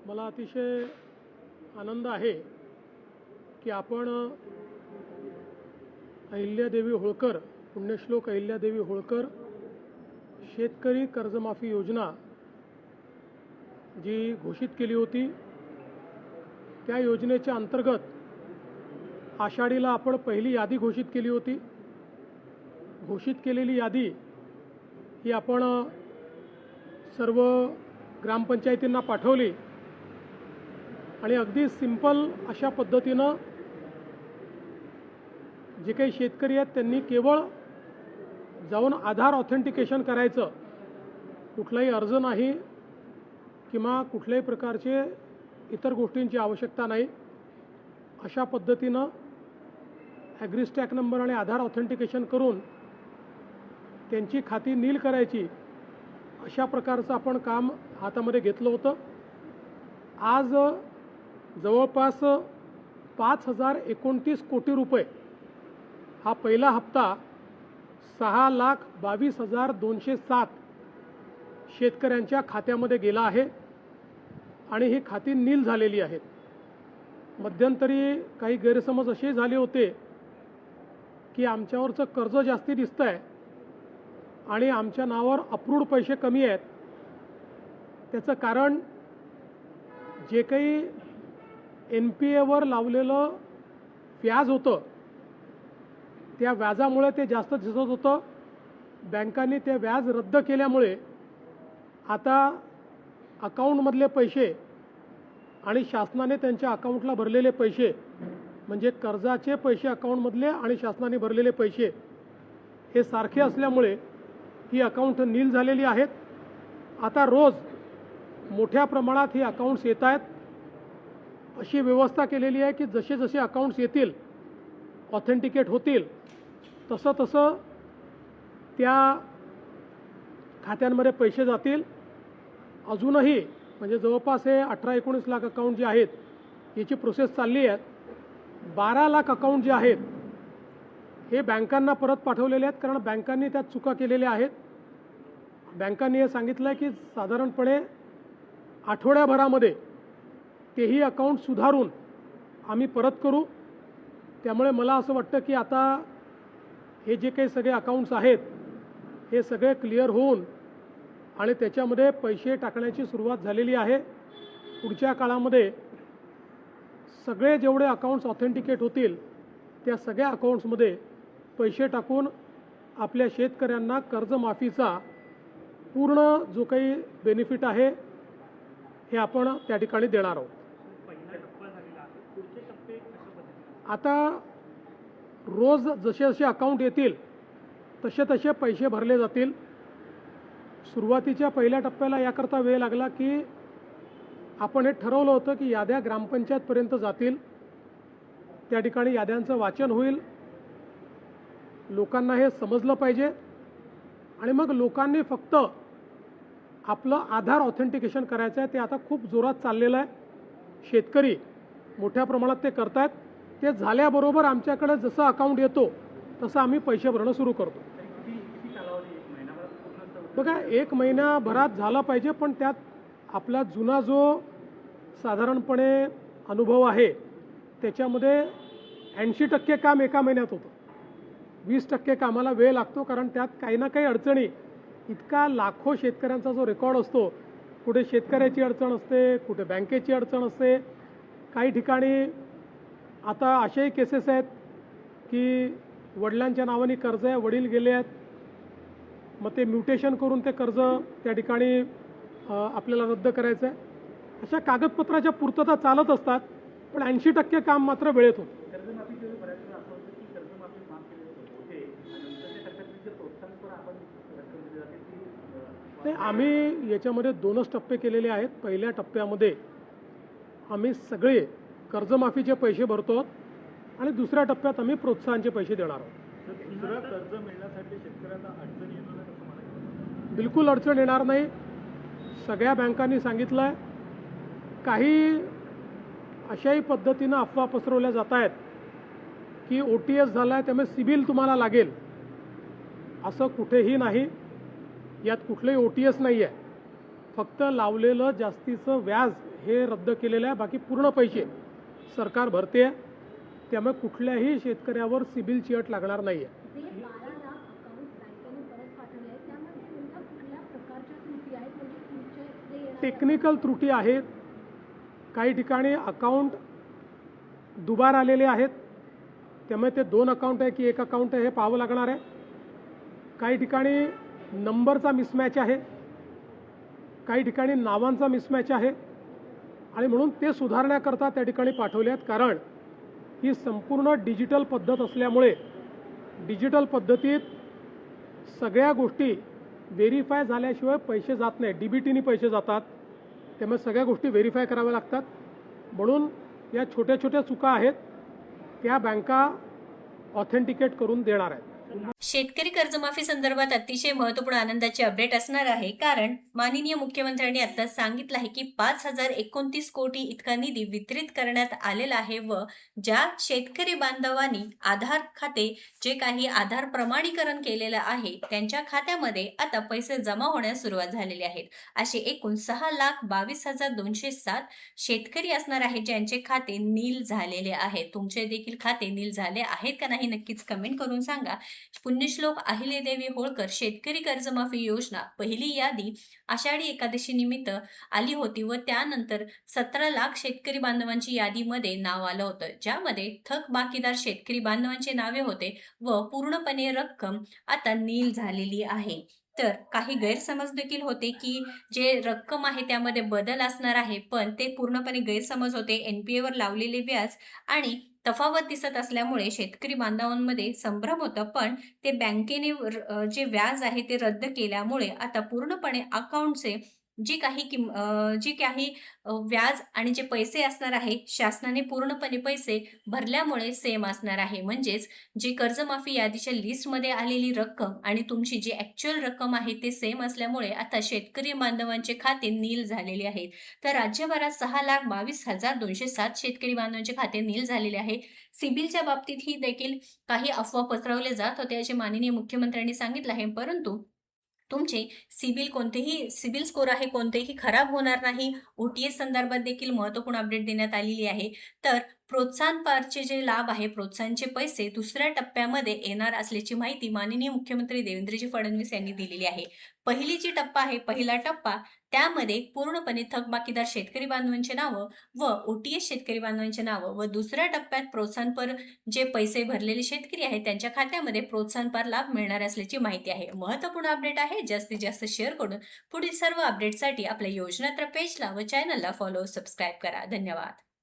मला अतिशय आनंद आहे की आपण अहिल्यादेवी होळकर, पुण्यश्लोक अहिल्यादेवी होळकर शेतकरी कर्जमाफी योजना जी घोषित केली होती, त्या योजनेच्या अंतर्गत आषाढीला आपण पहिली यादी घोषित केली होती। घोषित केलेली यादी ही आपण सर्व ग्रामपंचायतींना पाठवली आणि अगदी सिंपल अशा पद्धतीनं जे काही शेतकरी आहेत त्यांनी केवळ जाऊन आधार ऑथेंटिकेशन करायचं, कुठलाही अर्ज नाही किंवा कुठल्याही प्रकारचे इतर गोष्टींची आवश्यकता नाही। अशा पद्धतीनं ॲग्रीस्टॅक नंबर आणि आधार ऑथेंटिकेशन करून त्यांची खाती नील करायची, अशा प्रकारचं आपण काम हातामध्ये घेतलं होतं। आज जवळपास 5029 कोटी रुपये हा पहिला हप्ता 6,22,207 शेतकऱ्यांच्या खात्यामध्ये गेला आहे आणि ही खाती नील झालेली आहेत। मध्यंतरी काही गैरसमज असे झाले होते की आमच्यावरचं कर्ज जास्ती दिसतंय आणि आमच्या नावावर अप्रूव्ड पैसे कमी आहेत। त्याचं कारण जे काही NPAवर लावलेलं व्याज होतं, त्या व्याजामुळे ते जास्त दिसत होतं। बँकांनी ते व्याज रद्द केल्यामुळे आता अकाउंटमधले पैसे आणि शासनाने त्यांच्या अकाउंटला भरलेले पैसे, म्हणजे कर्जाचे पैसे अकाउंटमधले आणि शासनाने भरलेले पैसे हे सारखे असल्यामुळे ही अकाउंट नील झालेली आहेत। आता रोज मोठ्या प्रमाणात ही अकाउंट्स येत आहेत। अशी व्यवस्था केलेली आहे की जसे जसे अकाउंट्स येतील, ऑथेंटिकेट होतील, तसं तसं त्या खात्यांमध्ये पैसे जातील। अजूनही म्हणजे जवळपास हे 18-19 लाख अकाउंट जे आहेत याची प्रोसेस चालली आहे। 12 लाख अकाउंट जे आहेत हे बँकांना परत पाठवलेले आहेत, कारण बँकांनी त्यात चुका केलेल्या आहेत। बँकांनी हे सांगितलं आहे की साधारणपणे आठवड्याभरामध्ये तेही अकाउंट सुधारून आम्ही परत करू। त्यामुळे मला असं वाटतं की आता हे जे काही सगळे अकाउंट्स आहेत हे सगळे क्लिअर होऊन आणि त्याच्यामध्ये पैसे टाकण्याची सुरुवात झालेली आहे। पुढच्या काळामध्ये सगळे जेवढे अकाउंट्स ऑथेंटिकेट होतील त्या सगळ्या अकाउंट्समध्ये पैसे टाकून आपल्या शेतकऱ्यांना कर्जमाफीचा पूर्ण जो काही बेनिफिट आहे हे आपण त्या ठिकाणी देणार आहोत। आता रोज जसे जसे अकाउंट येतील तसे तसे पैसे भरले जातील। सुरुवातीच्या पहिल्या टप्प्याला याकरता वेळ लागला की आपण हे ठरवलं होतं की याद्या ग्रामपंचायतपर्यंत जातील, त्या ठिकाणी याद्यांचं वाचन होईल, लोकांना हे समजलं पाहिजे आणि मग लोकांनी फक्त आपलं आधार ऑथेंटिकेशन करायचं आहे। ते आता खूप जोरात चाललेलं आहे। शेतकरी मोठ्या प्रमाणात ते करतात। ते झाल्याबरोबर आमच्याकडे जसं अकाउंट येतो तसं आम्ही पैसे भरणं सुरू करतो। बघा, 1 महिन्याभरात झाला पाहिजे, पण त्यात आपला जुना जो साधारणपणे अनुभव आहे त्याच्यामध्ये 80% काम एका महिन्यात होतं। 20% कामाला वेळ लागतो, कारण त्यात काही ना काही अडचणी, इतका लाखो शेतकऱ्यांचा जो रेकॉर्ड असतो, कुठे शेतकऱ्याची अडचण असते, कुठे बँकेची अडचण असते। काही ठिकाणी आता अशाही केसेस आहेत की वडिलांच्या नावाने कर्ज आहे, वडील गेले आहेत, मग ते म्युटेशन करून ते कर्ज त्या ठिकाणी आपल्याला रद्द करायचं आहे। अशा कागदपत्राच्या पूर्तता चालत असतात, पण 80% काम मात्र वेळेत होतं। नाही, आम्ही याच्यामध्ये 2च टप्पे केलेले आहेत। पहिल्या टप्प्यामध्ये आम्ही सगळे कर्जमाफीचे पैसे भरतो आणि दुसऱ्या टप्प्यात आम्ही प्रोत्साहनचे पैसे देणार आहोत। कर्ज मिळण्यासाठी शेतकऱ्यांना अडचण येणार नाही असं म्हणायचं? बिलकुल अडचण येणार नाही। सगळ्या बँकांनी सांगितलं आहे। काही अशाही पद्धतीनं अफवा पसरवल्या जात आहेत की OTS झाला आहे त्यामुळे सिबिल तुम्हाला लागेल, असं कुठेही नाही। यात कुठलंही OTS नाही आहे। फक्त लावलेलं जास्तीचं व्याज हे रद्द केलेलं आहे. बाकी पूर्ण पैसे सरकार भरते. त्यामुळे कुठल्याही शेतकऱ्यावर सिबिलची अट लागणार नाही आहे. जे 12 लाख अकाउंट बँकेने परत पाठवले आहेत त्यामध्ये नेमक्या कुठल्या प्रकारच्या त्रुटी आहेत, म्हणजे पुढचे जे येणारे टेक्निकल त्रुटी आहेत. काही ठिकाणी अकाउंट दुबार आलेले आहेत, त्यामुळे ते 2 अकाउंट आहे की 1 अकाउंट आहे हे पाहावं लागणार आहे. काही ठिकाणी नंबरचा मिसमॅच आहे, काही ठिकाणी नावांचा मिसमॅच आहे आणि म्हणून ते सुधारण्याकरता त्या ठिकाणी पाठवले आहेत. कारण ही संपूर्ण डिजिटल पद्धत असल्यामुळे डिजिटल पद्धतीत सगळ्या गोष्टी व्हेरीफाय झाल्याशिवाय पैसे जात नाही. DBTनी पैसे जातात, त्यामुळे सगळ्या गोष्टी व्हेरीफाय कराव्या लागतात. म्हणून या छोट्या छोट्या चुका आहेत त्या बँका ऑथेंटिकेट करून देणार आहेत. शेतकरी कर्जमाफी संदर्भात अतिशय महत्त्वपूर्ण आनंदाची अपडेट असणार आहे, कारण माननीय मुख्यमंत्र्यांनी आता सांगितलं आहे की 5029 कोटी इतका निधी वितरित करण्यात आलेला आहे व ज्या शेतकरी बांधवांनी आधार खाते जे काही आधार प्रमाणीकरण केलेलं आहे त्यांच्या खात्यामध्ये आता पैसे जमा होण्यास सुरुवात झालेली आहेत. असे एकूण 6,22,207 शेतकरी असणार आहेत ज्यांचे खाते नील झालेले आहेत. तुमचे देखील खाते नील झाले आहेत का नाही नक्कीच कमेंट करून सांगा. पुण्यश्लोक अहिल्यादेवी होळकर शेतकरी कर्जमाफी योजना पहिली यादी आषाढी एकादशी निमित्त आली होती व त्यानंतर 17 लाख शेतकरी बांधवांची यादीमध्ये नाव आलं होतं, ज्यामध्ये थकबाकीदार शेतकरी बांधवांचे नावे होते व पूर्णपणे रक्कम आता नील झालेली आहे. तर काही गैरसमज देखील होते की जे रक्कम आहे त्यामध्ये बदल असणार आहे, पण ते पूर्णपणे गैरसमज होते. NPA वर लावलेले व्याज आणि तफावत दिसत असल्यामुळे शेतकरी बांधवांमध्ये संभ्रम होता, पण ते बँकेने जे व्याज आहे ते रद्द केल्यामुळे आता पूर्णपणे अकाउंटचे जी काही व्याज आणि जे पैसे असणार आहे शासनाने पूर्णपणे पैसे भरल्यामुळे सेम असणार आहे. म्हणजेच जे कर्जमाफी यादीच्या लिस्टमध्ये आलेली रक्कम आणि तुमची जी ॲक्च्युअल रक्कम आहे ते सेम असल्यामुळे आता शेतकरी बांधवांचे खाते नील झालेले आहेत. तर राज्यभरात 6,22,207 शेतकरी बांधवांचे खाते नील झालेले आहे. सिबिलच्या बाबतीत ही देखील काही अफवा पसरवले जात होते असे माननीय मुख्यमंत्र्यांनी सांगितलं आहे, परंतु तुमचे सिबिल स्कोर आहे कोणतेही खराब होणार नाही. OTS संदर्भात देखील महत्त्वपूर्ण अपडेट देण्यात आलेली आहे. तर प्रोत्साहन पारचे जे लाभ आहे, प्रोत्साहनचे पैसे दुसऱ्या टप्प्यामध्ये येणार असल्याची माहिती माननीय मुख्यमंत्री देवेंद्रजी फडणवीस यांनी दिलेली आहे. पहिली जी टप्पा आहे, पहिला टप्पा, त्यामध्ये पूर्णपणे थकबाकीदार शेतकरी बांधवांची नावं व OTS शेतकरी बांधवांची नावं व दुसऱ्या टप्प्यात प्रोत्साहनपर जे पैसे भरलेले शेतकरी आहेत त्यांच्या खात्यामध्ये प्रोत्साहनपर लाभ मिळणार असल्याची माहिती आहे. महत्त्वपूर्ण अपडेट आहे. जास्तीत जास्त शेअर करून पुढील सर्व अपडेटसाठी आपल्या योजनात्र पेजला व चॅनलला फॉलो सबस्क्राईब करा. धन्यवाद.